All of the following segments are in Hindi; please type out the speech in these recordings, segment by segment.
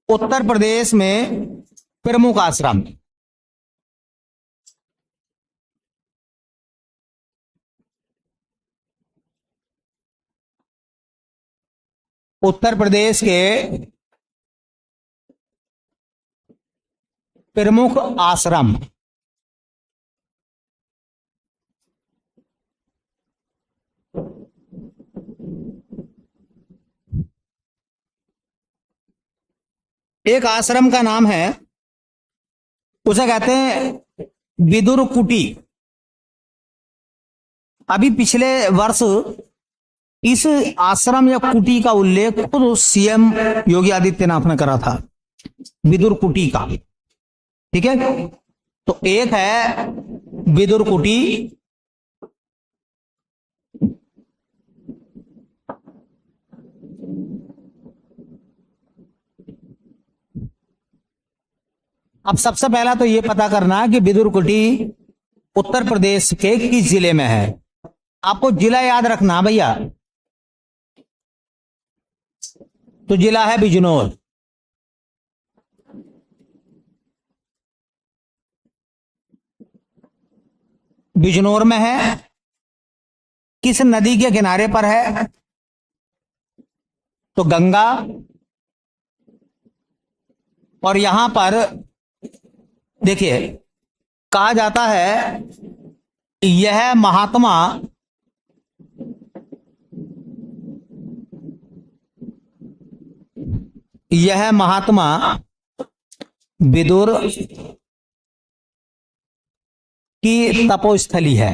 उत्तर प्रदेश में प्रमुख आश्रम। उत्तर प्रदेश के प्रमुख आश्रम। एक आश्रम का नाम है, उसे कहते हैं विदुर कुटी। अभी पिछले वर्ष इस आश्रम या कुटी का उल्लेख खुद सीएम योगी आदित्यनाथ ने करा था, विदुर कुटी का। ठीक है, तो एक है विदुर कुटी, अब सबसे पहला तो यह पता करना है कि विदुर कुटी उत्तर प्रदेश के किस जिले में है। आपको जिला याद रखना भैया, तो जिला है बिजनौर। बिजनौर में है। किस नदी के किनारे पर है? तो गंगा। और यहां पर देखिए, कहा जाता है यह महात्मा विदुर की तपोस्थली है।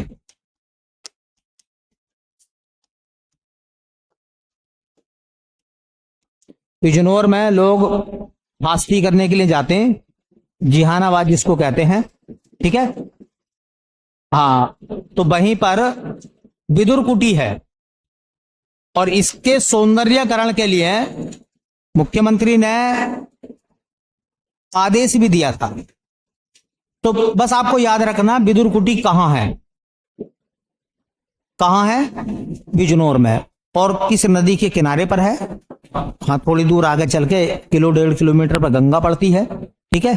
बिजनौर में लोग मस्ती करने के लिए जाते हैं, जिहानाबाद जिसको कहते हैं। ठीक है, हाँ, तो वहीं पर विदुर कुटी है। और इसके सौंदर्यकरण के लिए मुख्यमंत्री ने आदेश भी दिया था। तो बस आपको याद रखना विदुर कुटी कहां है, कहां है? बिजनौर में। और किस नदी के किनारे पर है? हाँ, थोड़ी दूर आगे चल के 1-1.5 किलोमीटर पर गंगा पड़ती है। ठीक है,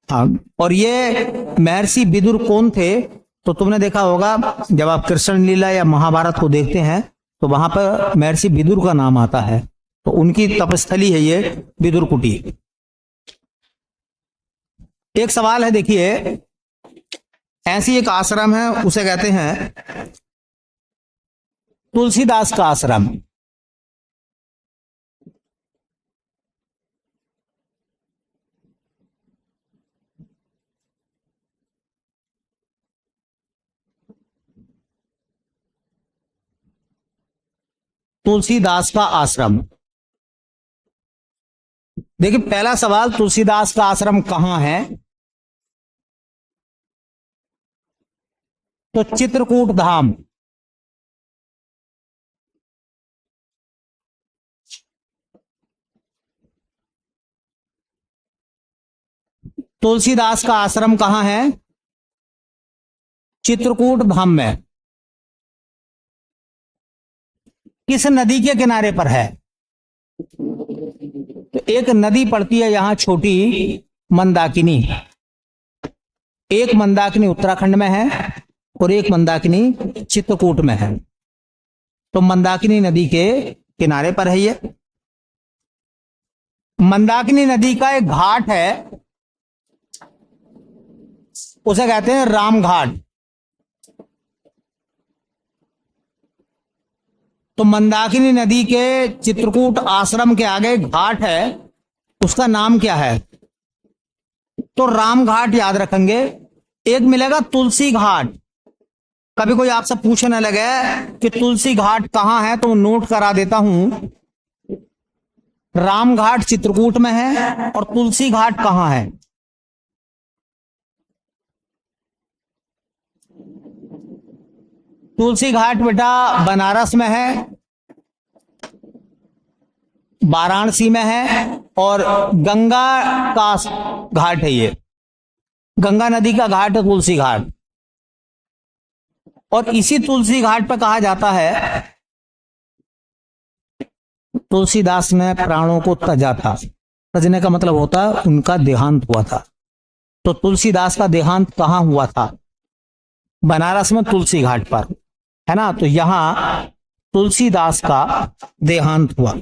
हाँ। और ये महर्षि विदुर कौन थे? तो तुमने देखा होगा जब आप कृष्ण लीला या महाभारत को देखते हैं तो वहां पर महर्षि विदुर का नाम आता है, तो उनकी तपस्थली है ये विदुर कुटी। एक सवाल है, देखिए, ऐसी एक आश्रम है, उसे कहते हैं तुलसीदास का आश्रम। तुलसीदास का आश्रम। देखिए, पहला सवाल, तुलसीदास का आश्रम कहां है? तो चित्रकूट धाम। तुलसीदास का आश्रम कहां है? चित्रकूट धाम में। किस नदी के किनारे पर है? तो एक नदी पड़ती है यहां छोटी, मंदाकिनी। एक मंदाकिनी उत्तराखंड में है और एक मंदाकिनी चित्रकूट में है। तो मंदाकिनी नदी के किनारे पर है ये। मंदाकिनी नदी का एक घाट है, उसे कहते हैं राम घाट। तो मंदाकिनी नदी के चित्रकूट आश्रम के आगे घाट है, उसका नाम क्या है? तो राम घाट याद रखेंगे। एक मिलेगा तुलसी घाट। कभी कोई आपसे पूछने लगे कि तुलसी घाट कहां है, तो नोट करा देता हूं। राम घाट चित्रकूट में है और तुलसी घाट कहां है? तुलसी घाट बेटा बनारस में है, वाराणसी में है, और गंगा का घाट है ये। गंगा नदी का घाट है तुलसी घाट। और इसी तुलसी घाट पर कहा जाता है तुलसीदास ने प्राणों को तजा था। सजने का मतलब होता है उनका देहांत हुआ था। तो तुलसीदास का देहांत कहाँ हुआ था? बनारस में तुलसी घाट पर, है ना। तो यहां तुलसीदास का देहांत हुआ।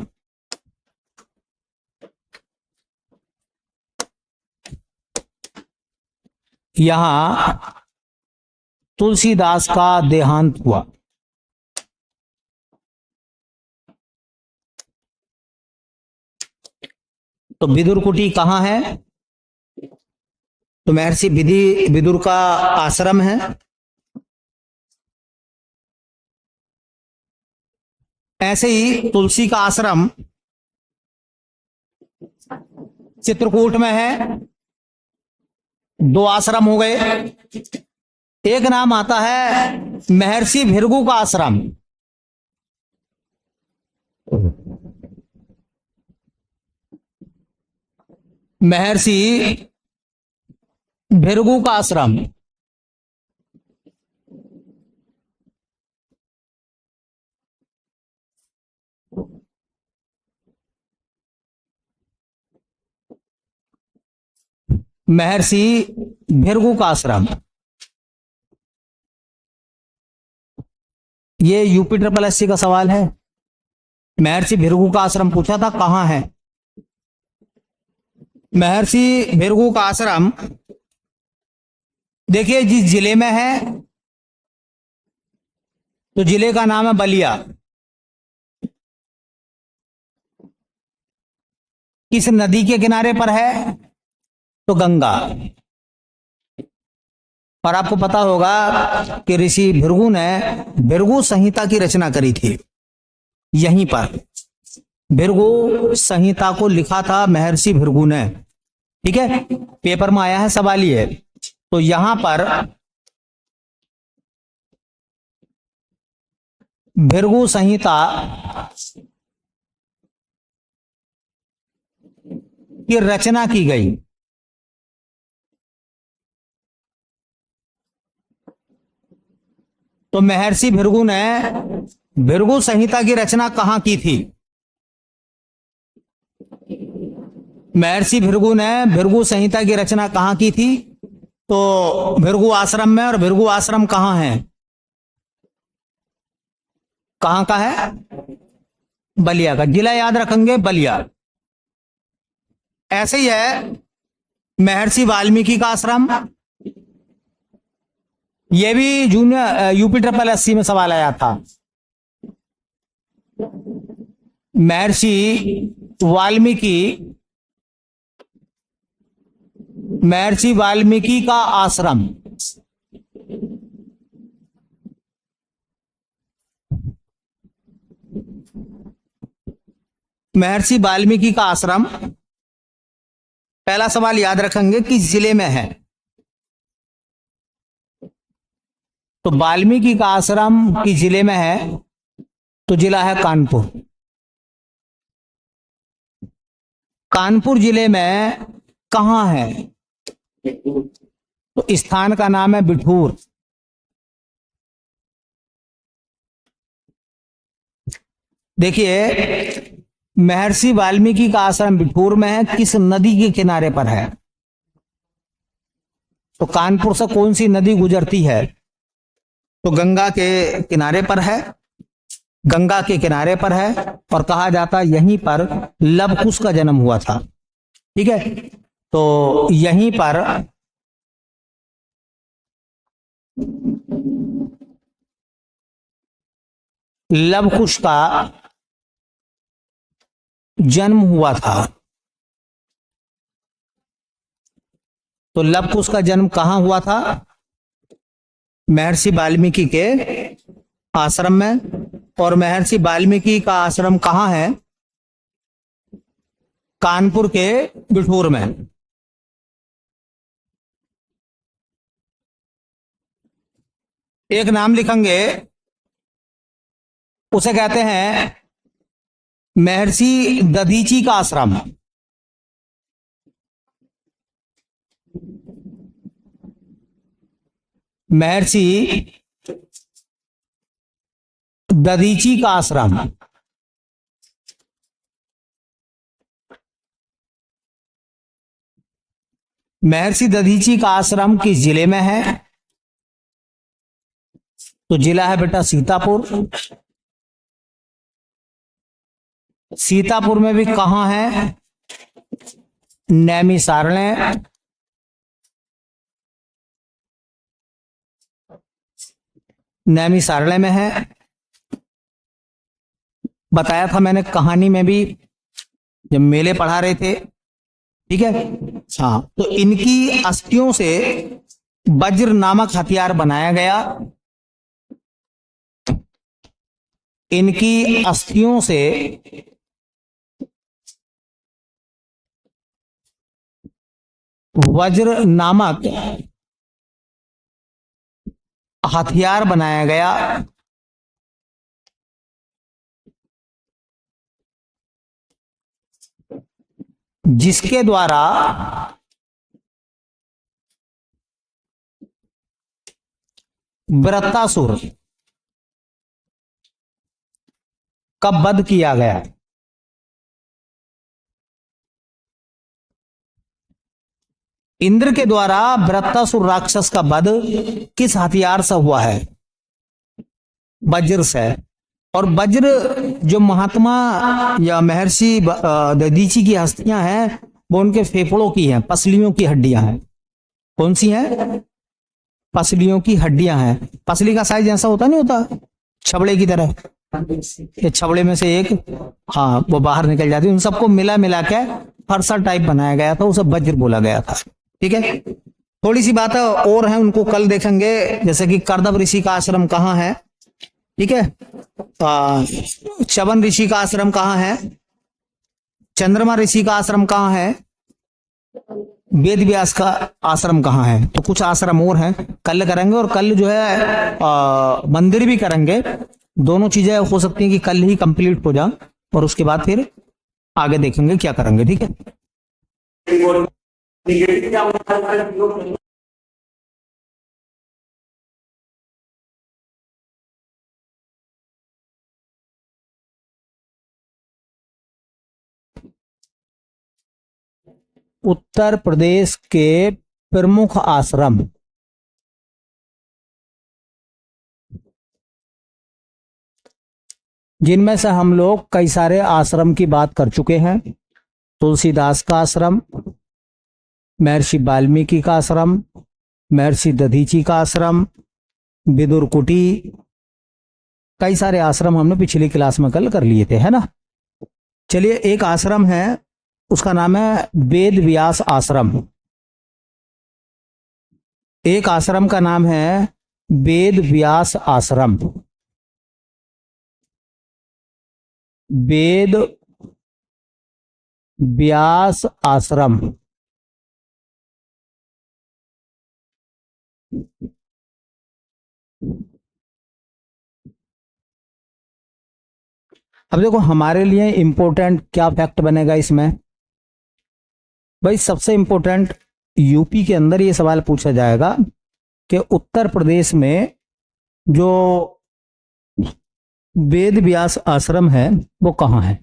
यहां तुलसीदास का देहांत हुआ। तो विदुर कुटी कहाँ है? तो महर्षि विदुर का आश्रम है। ऐसे ही तुलसी का आश्रम चित्रकूट में है। दो आश्रम हो गए। एक नाम आता है महर्षि भृगु का आश्रम। महर्षि भृगु का आश्रम। महर्षि भृगु का आश्रम। ये यूपी ट्रिपल एससी का सवाल है। महर्षि भृगु का आश्रम पूछा था, कहां है? महर्षि भृगु का आश्रम देखिए जिस जिले में है, तो जिले का नाम है बलिया। किस नदी के किनारे पर है? तो गंगा। और आपको पता होगा कि ऋषि भृगु ने भृगु संहिता की रचना करी थी। यहीं पर भृगु संहिता को लिखा था महर्षि भृगु ने। ठीक है, पेपर में आया है सवाल ये। तो यहां पर भृगु संहिता की रचना की गई। तो महर्षि भृगु ने भृगु संहिता की रचना कहां की थी? महर्षि भृगु ने भृगु संहिता की रचना कहां की थी? तो भृगु आश्रम में। और भृगु आश्रम कहां है? कहां का है? बलिया का। जिला याद रखेंगे, बलिया। ऐसे ही है महर्षि वाल्मीकि का आश्रम। यह भी जूनियर यूपी ट्रिपल एससी में सवाल आया था। महर्षि वाल्मीकि, महर्षि वाल्मीकि का आश्रम। महर्षि वाल्मीकि का आश्रम, पहला सवाल याद रखेंगे किस जिले में है? तो वाल्मीकि का आश्रम किस जिले में है? तो जिला है कानपुर। कानपुर जिले में कहां है? तो स्थान का नाम है बिठूर। देखिए महर्षि वाल्मीकि का आश्रम बिठूर में है। किस नदी के किनारे पर है? तो कानपुर से कौन सी नदी गुजरती है? तो गंगा के किनारे पर है। गंगा के किनारे पर है। और कहा जाता है यहीं पर लव कुश का जन्म हुआ था। ठीक है, तो यहीं पर लव कुश का जन्म हुआ था। तो लव कुश का जन्म कहां हुआ था? महर्षि वाल्मीकि के आश्रम में। और महर्षि वाल्मीकि का आश्रम कहां है? कानपुर के बिठूर में। एक नाम लिखेंगे, उसे कहते हैं महर्षि दधीची का आश्रम। महर्षि दधीची का आश्रम। महर्षि दधीची का आश्रम किस जिले में है? तो जिला है बेटा सीतापुर। सीतापुर में भी कहां है? नैमिषारण्य। नैमिषारण्य में है। बताया था मैंने कहानी में भी जब मेले पढ़ा रहे थे, ठीक है। हाँ, तो इनकी अस्थियों से वज्र नामक हथियार बनाया गया। इनकी अस्थियों से वज्र नामक हथियार बनाया गया। जिसके द्वारा वृत्तासुर का वध किया गया। इंद्र के द्वारा वृत्तासुर राक्षस का वध किस हथियार से हुआ है? वज्र से। और वज्र जो महात्मा या महर्षि दधीची की हस्तियां हैं वो उनके फेफड़ों की हैं, पसलियों की हड्डियां हैं। कौन सी हैं? पसलियों की हड्डियां हैं। पसली का साइज ऐसा होता नहीं होता छबड़े की तरह, ये छबड़े में से एक, हाँ, वो बाहर निकल जाती है। उन सबको मिला मिला के फरसा टाइप बनाया गया था, उसे वज्र बोला गया था। ठीक है, थोड़ी सी बातें और हैं, उनको कल देखेंगे। जैसे कि करदम ऋषि का आश्रम कहाँ है, ठीक है। च्यवन ऋषि का आश्रम कहाँ है? चंद्रमा ऋषि का आश्रम कहाँ है? वेद व्यास का आश्रम कहाँ है? तो कुछ आश्रम और हैं, कल करेंगे। और कल जो है मंदिर भी करेंगे। दोनों चीजें हो सकती हैं कि कल ही कंप्लीट हो जाए और उसके बाद फिर आगे देखेंगे क्या करेंगे। ठीक है, उत्तर प्रदेश के प्रमुख आश्रम। जिनमें से हम लोग कई सारे आश्रम की बात कर चुके हैं। तुलसीदास का आश्रम, महर्षि वाल्मीकि का आश्रम, महर्षि दधीची का आश्रम, विदुर कुटी, कई सारे आश्रम हमने पिछली क्लास में कल कर लिए थे, है ना। चलिए, एक आश्रम है उसका नाम है वेद व्यास आश्रम। एक आश्रम का नाम है वेद व्यास आश्रम। वेद व्यास आश्रम। अब देखो, हमारे लिए इंपॉर्टेंट क्या फैक्ट बनेगा इसमें भाई? सबसे इंपॉर्टेंट, यूपी के अंदर ये सवाल पूछा जाएगा कि उत्तर प्रदेश में जो वेद व्यास आश्रम है वो कहाँ है।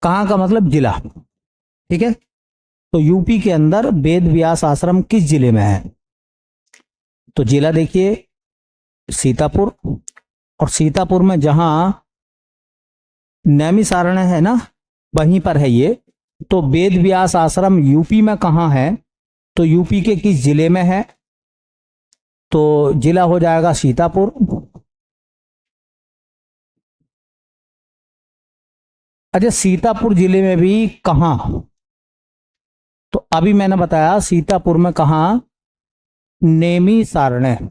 कहाँ का मतलब जिला, ठीक है। तो यूपी के अंदर वेद व्यास आश्रम किस जिले में है? तो जिला देखिए सीतापुर। और सीतापुर में जहां नैमिषारण्य है ना, वहीं पर है ये। तो वेद व्यास आश्रम यूपी में कहाँ है? तो यूपी के किस जिले में है? तो जिला हो जाएगा सीतापुर। अच्छा, सीतापुर जिले में भी कहाँ? तो अभी मैंने बताया सीतापुर में कहाँ, नैमिषारण्य।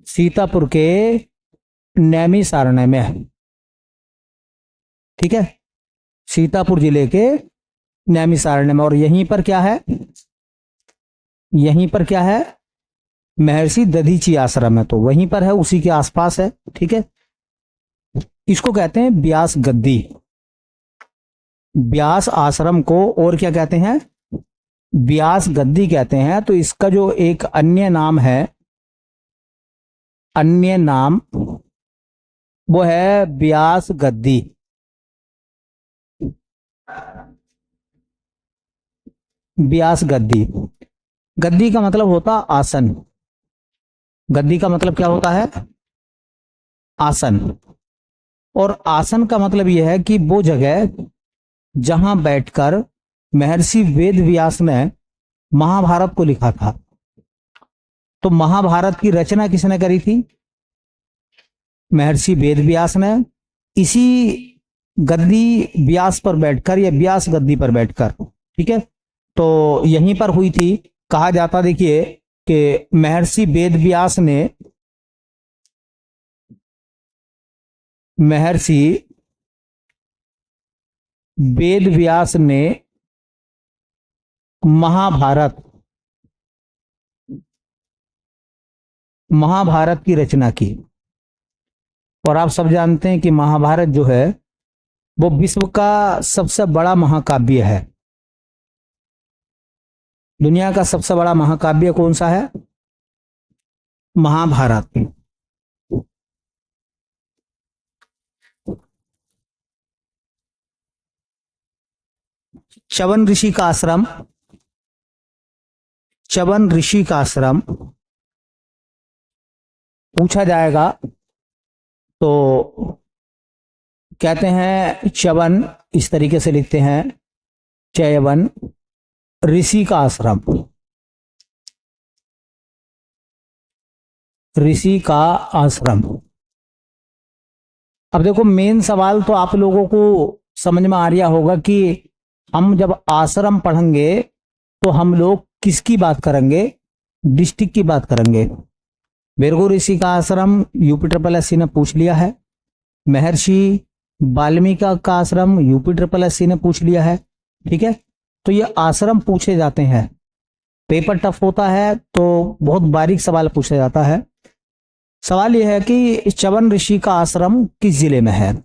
सीतापुर के नैमिषारण्य में है, ठीक है। सीतापुर जिले के नैमिषारण्य में। और यहीं पर क्या है? यहीं पर क्या है? महर्षि दधीची आश्रम है, तो वहीं पर है, उसी के आसपास है, ठीक है। इसको कहते हैं व्यास गद्दी। व्यास आश्रम को और क्या कहते हैं? व्यास गद्दी कहते हैं। तो इसका जो एक अन्य नाम है, अन्य नाम, वो है व्यास गद्दी। व्यास गद्दी। गद्दी का मतलब होता आसन। गद्दी का मतलब क्या होता है? आसन। और आसन का मतलब यह है कि वो जगह जहां बैठकर महर्षि वेद व्यास ने महाभारत को लिखा था। तो महाभारत की रचना किसने करी थी? महर्षि वेद व्यास ने। इसी गद्दी व्यास पर बैठकर या व्यास गद्दी पर बैठकर, ठीक है, तो यहीं पर हुई थी। कहा जाता, देखिए, कि महर्षि वेद व्यास ने महर्षि वेद व्यास ने महाभारत महाभारत की रचना की। और आप सब जानते हैं कि महाभारत जो है वो विश्व का सबसे बड़ा महाकाव्य है। दुनिया का सबसे बड़ा महाकाव्य कौन सा है? महाभारत। च्यवन ऋषि का आश्रम, च्यवन ऋषि का आश्रम पूछा जाएगा तो कहते हैं च्यवन, इस तरीके से लिखते हैं, च्यवन ऋषि का आश्रम, ऋषि का आश्रम। अब देखो, मेन सवाल तो आप लोगों को समझ में आ रहा होगा कि हम जब आश्रम पढ़ेंगे तो हम लोग किसकी बात करेंगे? डिस्ट्रिक्ट की बात करेंगे। भृगु ऋषि का आश्रम यूपी ट्रिपल एससी ने पूछ लिया है। महर्षि वाल्मीकि का आश्रम यूपी ट्रिपल एससी ने पूछ लिया है। ठीक है, तो ये आश्रम पूछे जाते हैं। पेपर टफ होता है तो बहुत बारीक सवाल पूछा जाता है। सवाल यह है कि च्यवन ऋषि का आश्रम किस जिले में है?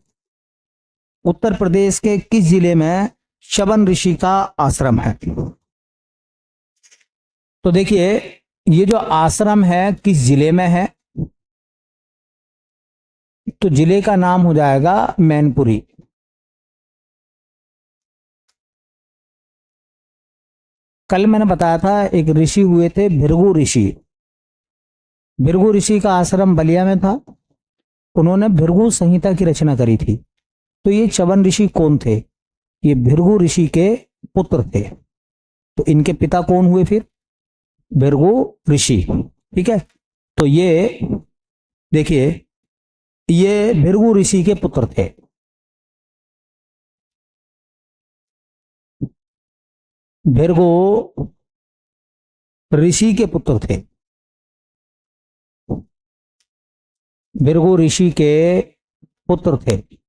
उत्तर प्रदेश के किस जिले में च्यवन ऋषि का आश्रम है? तो देखिए, ये जो आश्रम है किस जिले में है? तो जिले का नाम हो जाएगा मैनपुरी। कल मैंने बताया था एक ऋषि हुए थे भृगु ऋषि। भृगु ऋषि का आश्रम बलिया में था। उन्होंने भृगु संहिता की रचना करी थी। तो ये च्यवन ऋषि कौन थे? ये भृगु ऋषि के पुत्र थे। तो इनके पिता कौन हुए फिर? भृगु ऋषि। ठीक है, तो ये देखिए, ये भृगु ऋषि के पुत्र थे। भृगु ऋषि के पुत्र थे। भृगु ऋषि के पुत्र थे।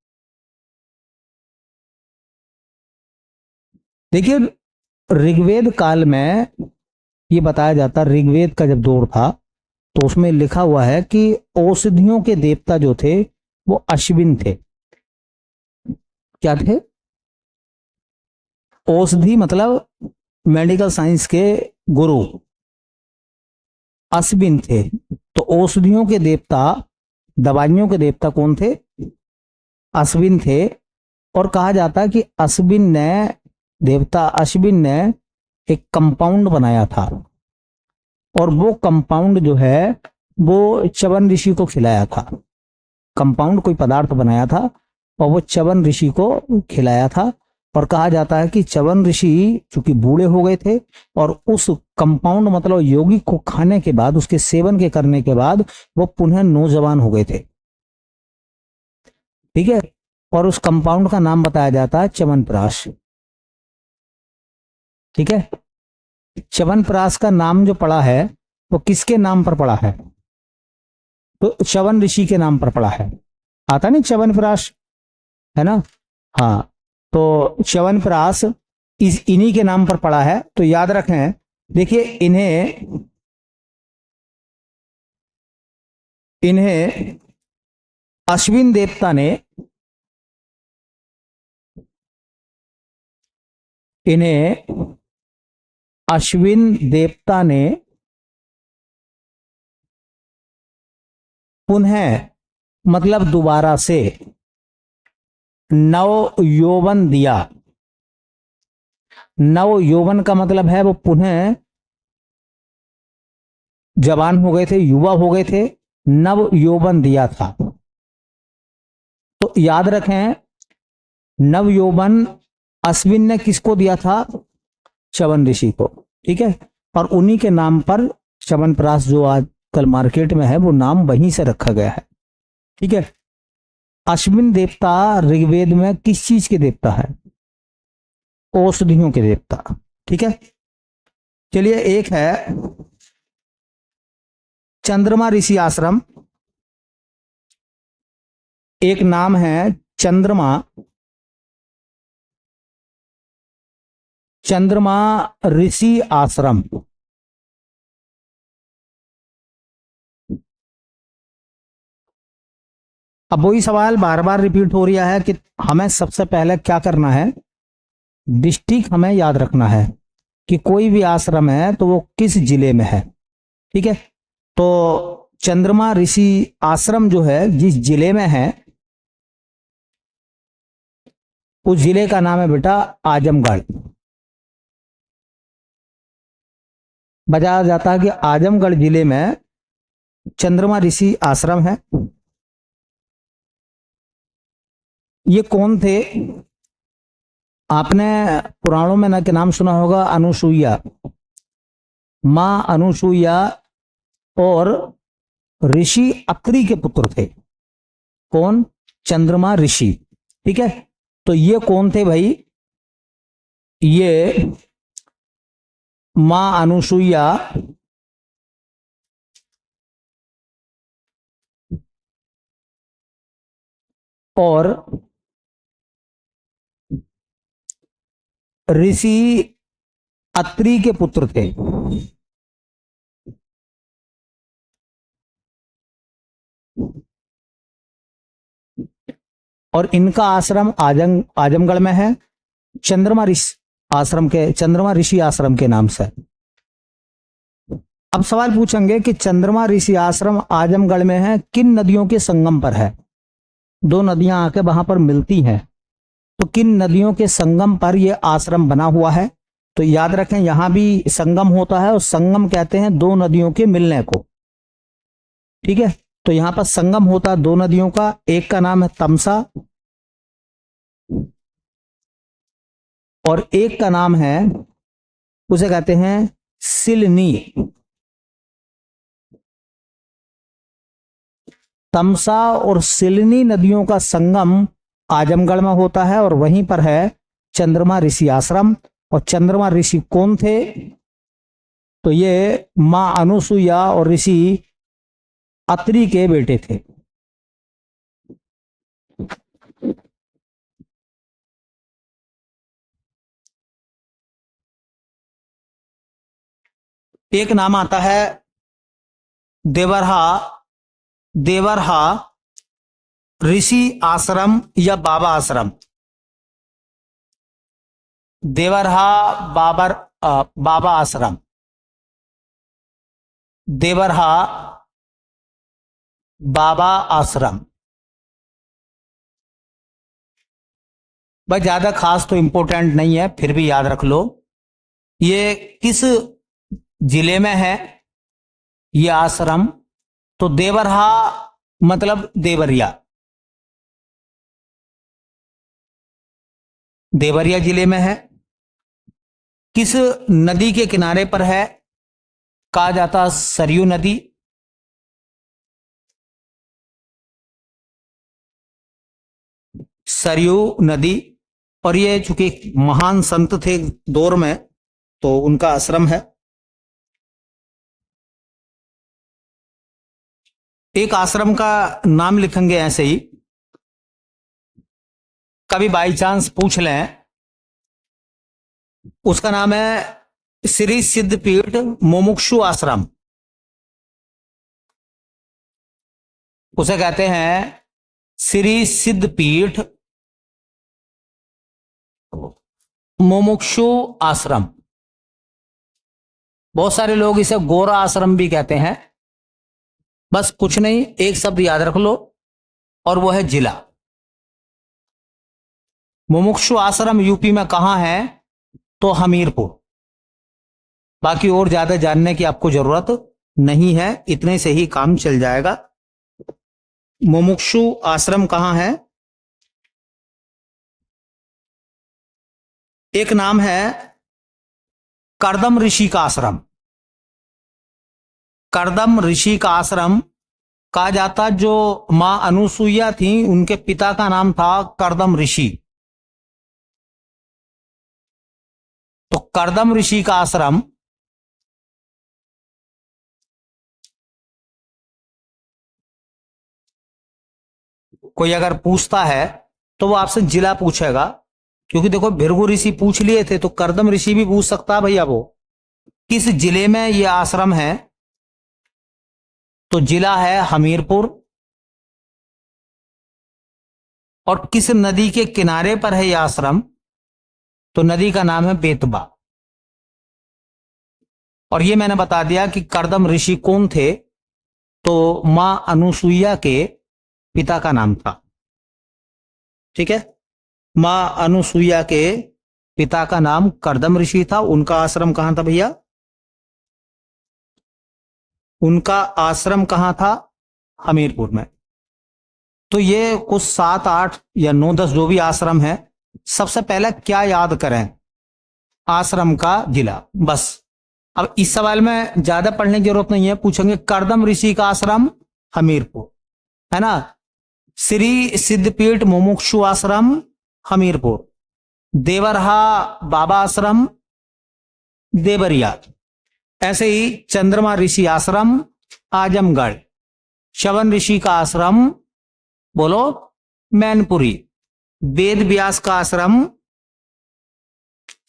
देखिए, ऋग्वेद काल में ये बताया जाता, ऋग्वेद का जब दौर था तो उसमें लिखा हुआ है कि औषधियों के देवता जो थे वो अश्विन थे। क्या थे? औषधि मतलब मेडिकल साइंस के गुरु अश्विन थे। तो औषधियों के देवता, दवाइयों के देवता कौन थे? अश्विन थे। और कहा जाता है कि देवता अश्विन ने एक कंपाउंड बनाया था, और वो कंपाउंड जो है वो च्यवन ऋषि को खिलाया था। कंपाउंड कोई पदार्थ बनाया था और वो च्यवन ऋषि को खिलाया था। और कहा जाता है कि च्यवन ऋषि चूंकि बूढ़े हो गए थे, और उस कंपाउंड मतलब यौगिक को खाने के बाद, उसके सेवन के करने के बाद वो पुनः नौजवान हो गए थे। ठीक है, और उस कंपाउंड का नाम बताया जाता है च्यवनप्राश। ठीक है, च्यवनप्राश का नाम जो पड़ा है वो किसके नाम पर पड़ा है? तो च्यवन ऋषि के नाम पर पड़ा है। आता नहीं च्यवनप्राश, है ना? हाँ, तो च्यवनप्राश इन्हीं के नाम पर पड़ा है। तो याद रखें, देखिए, इन्हें अश्विन देवता ने पुनः मतलब दोबारा से नव यौवन दिया। नव यौवन का मतलब है वो पुनः जवान हो गए थे, युवा हो गए थे, नव यौवन दिया था। तो याद रखें, नव यौवन अश्विन ने किसको दिया था? च्यवन ऋषि को। ठीक है, और उन्हीं के नाम पर च्यवनप्राश जो आजकल मार्केट में है वो नाम वहीं से रखा गया है। ठीक है, अश्विन देवता ऋग्वेद में किस चीज के देवता है? औषधियों के देवता। ठीक है, चलिए एक है चंद्रमा ऋषि आश्रम, एक नाम है चंद्रमा ऋषि आश्रम। अब वही सवाल बार बार रिपीट हो रहा है कि हमें सबसे पहले क्या करना है? डिस्ट्रिक्ट हमें याद रखना है कि कोई भी आश्रम है तो वो किस जिले में है। ठीक है, तो चंद्रमा ऋषि आश्रम जो है जिस जिले में है उस जिले का नाम है बेटा आजमगढ़। बताया जाता है कि आजमगढ़ जिले में चंद्रमा ऋषि आश्रम है। ये कौन थे? आपने पुराणों में ना के नाम सुना होगा, अनुसुईया, मां अनुसुईया और ऋषि अत्रि के पुत्र थे। कौन? चंद्रमा ऋषि। ठीक है, तो ये कौन थे भाई? ये मां अनुसुईया और ऋषि अत्रि के पुत्र थे। और इनका आश्रम आजमगढ़ में है, चंद्रमा ऋषि आश्रम के नाम से। अब सवाल पूछेंगे कि चंद्रमा ऋषि आश्रम आजमगढ़ में है, किन नदियों के संगम पर है? दो नदियां आके वहां पर मिलती हैं, तो किन नदियों के संगम पर यह आश्रम बना हुआ है? तो याद रखें, यहां भी संगम होता है और संगम कहते हैं दो नदियों के मिलने को। ठीक है, तो यहां पर संगम होता है दो नदियों का, एक का नाम है तमसा और एक का नाम है, उसे कहते हैं सिलनी। तमसा और सिलनी नदियों का संगम आजमगढ़ में होता है और वहीं पर है चंद्रमा ऋषि आश्रम। और चंद्रमा ऋषि कौन थे? तो ये मां अनुसुईया और ऋषि अत्रि के बेटे थे। एक नाम आता है देवरहा ऋषि आश्रम या बाबा आश्रम। देवरहा बाबा आश्रम, देवरहा बाबा आश्रम। भाई ज्यादा खास तो इंपॉर्टेंट नहीं है, फिर भी याद रख लो। ये किस जिले में है ये आश्रम? तो देवरहा मतलब देवरिया जिले में है। किस नदी के किनारे पर है? कहा जाता सरयू नदी। सरयू नदी। और ये चूंकि महान संत थे दौर में, तो उनका आश्रम है। एक आश्रम का नाम लिखेंगे ऐसे ही, कभी बाई चांस पूछ लें, उसका नाम है श्री सिद्धपीठ मुमुक्षु आश्रम। उसे कहते हैं श्री सिद्धपीठ मुमुक्षु आश्रम। बहुत सारे लोग इसे गोरा आश्रम भी कहते हैं। बस कुछ नहीं, एक शब्द याद रख लो और वो है जिला। मुमुक्षु आश्रम यूपी में कहां है? तो हमीरपुर। बाकी और ज्यादा जानने की आपको जरूरत नहीं है, इतने से ही काम चल जाएगा। मुमुक्षु आश्रम कहां है? एक नाम है करदम ऋषि का आश्रम। करदम ऋषि का आश्रम कहा जाता, जो मां अनुसुईया थी उनके पिता का नाम था करदम ऋषि। तो करदम ऋषि का आश्रम कोई अगर पूछता है तो वो आपसे जिला पूछेगा, क्योंकि देखो भृगु ऋषि पूछ लिए थे तो करदम ऋषि भी पूछ सकता है भैया वो किस जिले में ये आश्रम है। तो जिला है हमीरपुर। और किस नदी के किनारे पर है यह आश्रम? तो नदी का नाम है बेतबा। और ये मैंने बता दिया कि करदम ऋषि कौन थे, तो मां अनुसुईया के पिता का नाम था। ठीक है, मां अनुसुईया के पिता का नाम करदम ऋषि था। उनका आश्रम कहां था भैया? उनका आश्रम कहां था? हमीरपुर में। तो ये कुछ 7, 8 या 9, 10 जो भी आश्रम है, सबसे पहले क्या याद करें? आश्रम का जिला, बस। अब इस सवाल में ज्यादा पढ़ने की जरूरत नहीं है, पूछेंगे करदम ऋषि का आश्रम हमीरपुर, है ना। श्री सिद्धपीठ मुमुक्षु आश्रम हमीरपुर। देवरहा बाबा आश्रम देवरिया। ऐसे ही चंद्रमा ऋषि आश्रम आजमगढ़। शवन ऋषि का आश्रम बोलो मैनपुरी। वेद व्यास का आश्रम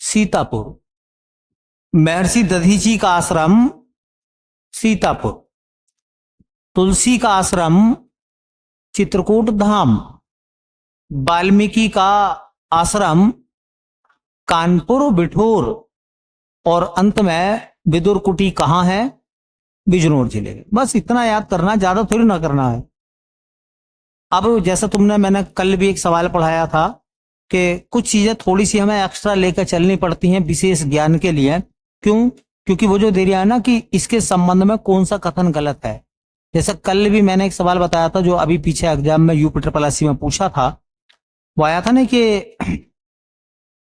सीतापुर। महर्षि दधीची का आश्रम सीतापुर। तुलसी का आश्रम चित्रकूट धाम। वाल्मीकि का आश्रम कानपुर बिठूर। और अंत में विदुर कुटी कहां है? बिजनौर जिले में। बस इतना याद करना, ज्यादा थोड़ी ना करना है। अब जैसा मैंने कल भी एक सवाल पढ़ाया था कि कुछ चीजें थोड़ी सी हमें एक्स्ट्रा लेकर चलनी पड़ती हैं विशेष ज्ञान के लिए। क्यों? क्योंकि वो जो दे रहा है ना कि इसके संबंध में कौन सा कथन गलत है। जैसा कल भी मैंने एक सवाल बताया था जो अभी पीछे एग्जाम में UPSSC में पूछा था, वो आया था ना कि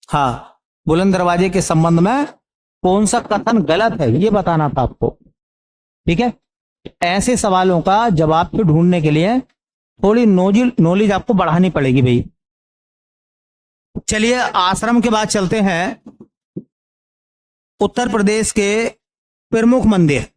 हाँ, बुलंद दरवाजे के संबंध में कौन सा कथन गलत है, ये बताना था आपको। ठीक है, ऐसे सवालों का जवाब फिर ढूंढने के लिए थोड़ी नॉलेज आपको बढ़ानी पड़ेगी भाई। चलिए आश्रम के बाद चलते हैं उत्तर प्रदेश के प्रमुख मंदिर।